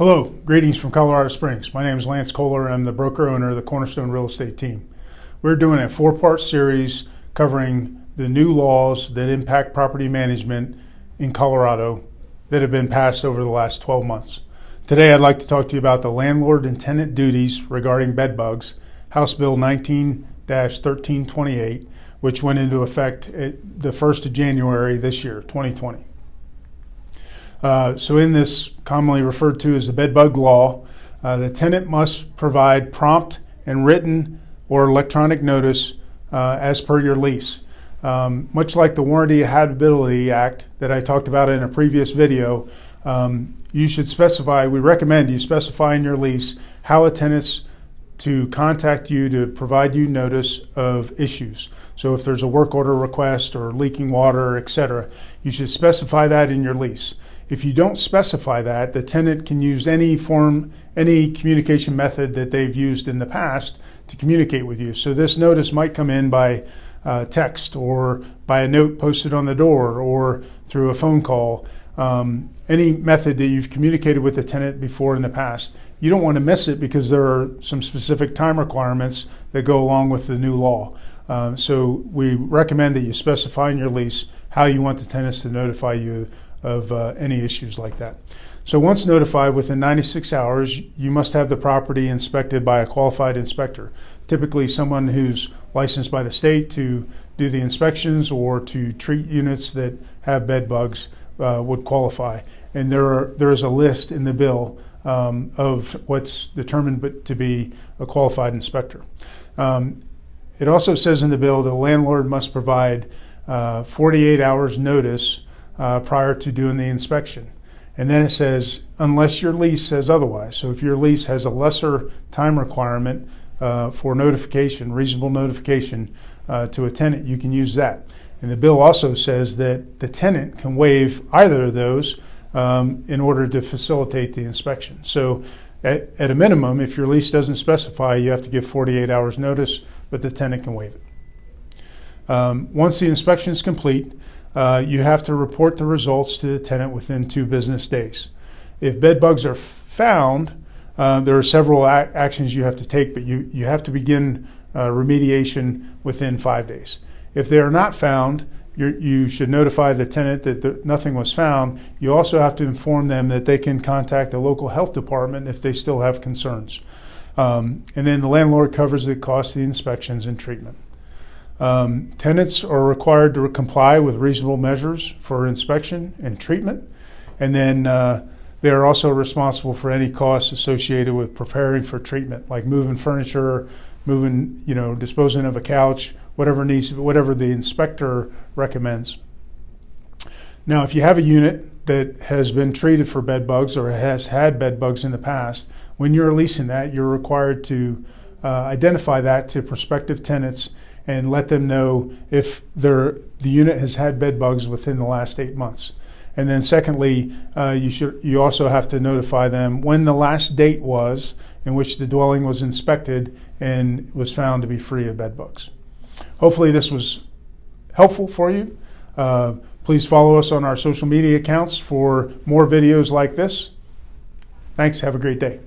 Hello, greetings from Colorado Springs. My name is Lance Kohler and I'm the broker owner of the Cornerstone Real Estate Team. We're doing a 4-part series covering the new laws that impact property management in Colorado that have been passed over the last 12 months. Today I'd like to talk to you about the landlord and tenant duties regarding bed bugs, House Bill 19-1328, which went into effect the 1st of January this year, 2020. So in this, commonly referred to as the Bedbug Law, the tenant must provide prompt and written or electronic notice as per your lease. Much like the Warranty Habitability Act that I talked about in a previous video, you should specify, we recommend you specify in your lease how a tenant's to contact you to provide you notice of issues. So if there's a work order request or leaking water, etc., you should specify that in your lease. If you don't specify that, the tenant can use any communication method that they've used in the past to communicate with you. So this notice might come in by text or by a note posted on the door or through a phone call. Any method that you've communicated with the tenant before in the past. You don't want to miss it because there are some specific time requirements that go along with the new law. So we recommend that you specify in your lease how you want the tenants to notify you of any issues like that. So once notified, within 96 hours, you must have the property inspected by a qualified inspector, typically someone who's licensed by the state to do the inspections or to treat units that have bed bugs would qualify. And there is a list in the bill of what's determined to be a qualified inspector. It also says in the bill the landlord must provide 48 hours notice prior to doing the inspection. And then it says, unless your lease says otherwise. So if your lease has a lesser time requirement for notification, reasonable notification to a tenant, you can use that. And the bill also says that the tenant can waive either of those in order to facilitate the inspection. So at a minimum, if your lease doesn't specify, you have to give 48 hours notice, but the tenant can waive it. Once the inspection is complete, you have to report the results to the tenant within 2 business days. If bed bugs are found, there are several actions you have to take, but you have to begin remediation within 5 days. If they are not found, you should notify the tenant that nothing was found. You also have to inform them that they can contact the local health department if they still have concerns. And then the landlord covers the cost of the inspections and treatment. Tenants are required to comply with reasonable measures for inspection and treatment. And then they are also responsible for any costs associated with preparing for treatment, like moving furniture, disposing of a couch, whatever the inspector recommends. Now, if you have a unit that has been treated for bed bugs or has had bed bugs in the past, when you're leasing that, you're required to identify that to prospective tenants and let them know if the unit has had bed bugs within the last 8 months. And then secondly, you also have to notify them when the last date was in which the dwelling was inspected and was found to be free of bed bugs. Hopefully this was helpful for you. Please follow us on our social media accounts for more videos like this. Thanks. Have a great day.